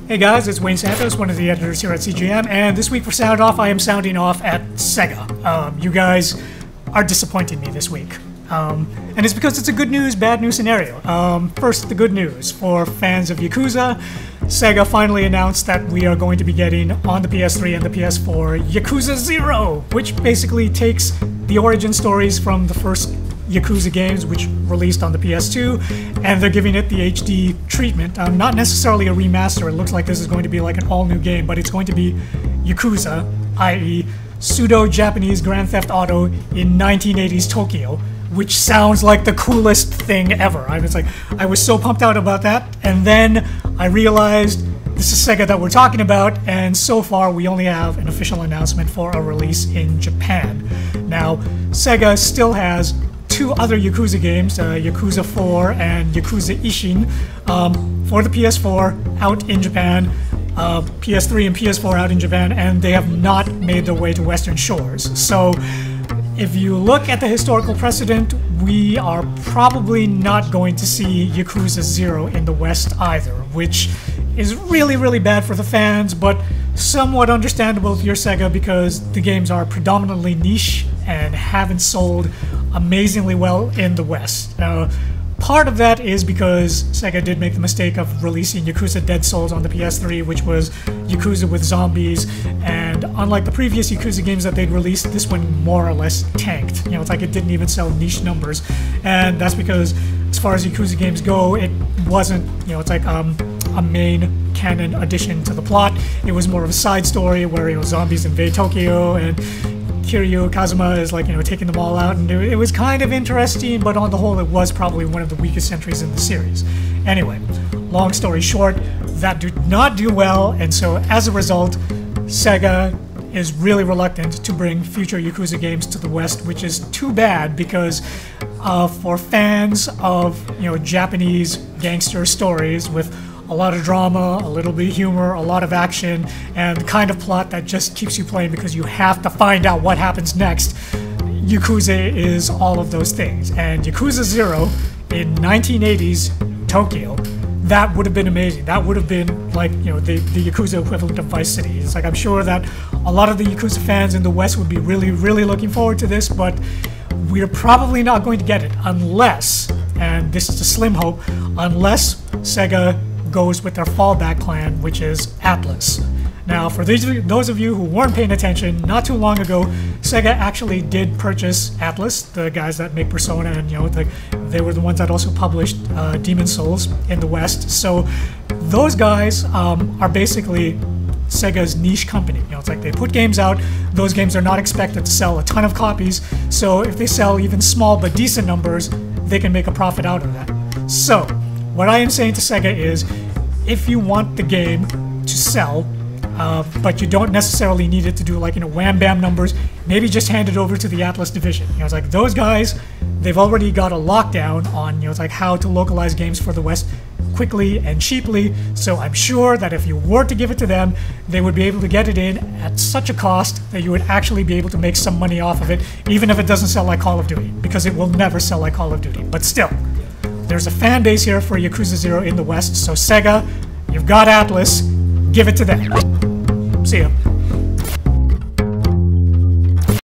Hey guys, it's Wayne Santos, one of the editors here at CGM, and this week for Sound Off, I am sounding off at Sega. You guys are disappointing me this week. And it's because it's a good news, bad news scenario. First, the good news. For fans of Yakuza, Sega finally announced that we are going to be getting, on the PS3 and the PS4, Yakuza 0, which basically takes the origin stories from the first Yakuza games, which released on the PS2, and they're giving it the HD treatment. Not necessarily a remaster. It looks like this is going to be like an all-new game, but it's going to be Yakuza, i.e. pseudo-Japanese Grand Theft Auto in 1980s Tokyo, which sounds like the coolest thing ever. I was so pumped out about that, and then I realized this is Sega that we're talking about, and so far we only have an official announcement for a release in Japan. Now, Sega still has two other Yakuza games, Yakuza 4 and Yakuza Ishin, for the PS4 out in Japan, PS3 and PS4 out in Japan, and they have not made their way to Western shores. So if you look at the historical precedent, we are probably not going to see Yakuza 0 in the West either, which is really, really bad for the fans, but somewhat understandable if you're Sega because the games are predominantly niche and haven't sold amazingly well in the West. Part of that is because Sega did make the mistake of releasing Yakuza Dead Souls on the PS3, which was Yakuza with zombies, and unlike the previous Yakuza games that they'd released, this one more or less tanked. You know, it's like it didn't even sell niche numbers, and that's because as far as Yakuza games go, it wasn't, you know, it's like a main canon addition to the plot. It was more of a side story where, you know, zombies invade Tokyo and Kiryu Kazuma is like, you know, taking them all out, and it was kind of interesting, but on the whole it was probably one of the weakest entries in the series. Anyway, long story short, that did not do well, and so as a result, Sega is really reluctant to bring future Yakuza games to the West, which is too bad because for fans of, you know, Japanese gangster stories with a lot of drama, a little bit of humor, a lot of action, and the kind of plot that just keeps you playing because you have to find out what happens next, Yakuza is all of those things. And Yakuza 0 in 1980s Tokyo, that would have been amazing. That would have been like, you know, the Yakuza equivalent of Vice City. It's like, I'm sure that a lot of the Yakuza fans in the West would be really, really looking forward to this, but we're probably not going to get it unless, and this is a slim hope, unless Sega goes with their fallback plan, which is Atlus. Now, for those of you who weren't paying attention, not too long ago, Sega actually did purchase Atlus, the guys that make Persona, and, you know, they were the ones that also published Demon's Souls in the West. So those guys are basically Sega's niche company. You know, it's like they put games out, those games are not expected to sell a ton of copies, so if they sell even small but decent numbers, they can make a profit out of that. So what I am saying to Sega is, if you want the game to sell, but you don't necessarily need it to do, like, you know, wham bam numbers, maybe just hand it over to the Atlus division. You know, it's like those guys, they've already got a lockdown on, you know, it's like how to localize games for the West quickly and cheaply, so I'm sure that if you were to give it to them, they would be able to get it in at such a cost that you would actually be able to make some money off of it, even if it doesn't sell like Call of Duty, because it will never sell like Call of Duty. But still, there's a fan base here for Yakuza 0 in the West, so Sega, you've got Atlus, give it to them. See ya.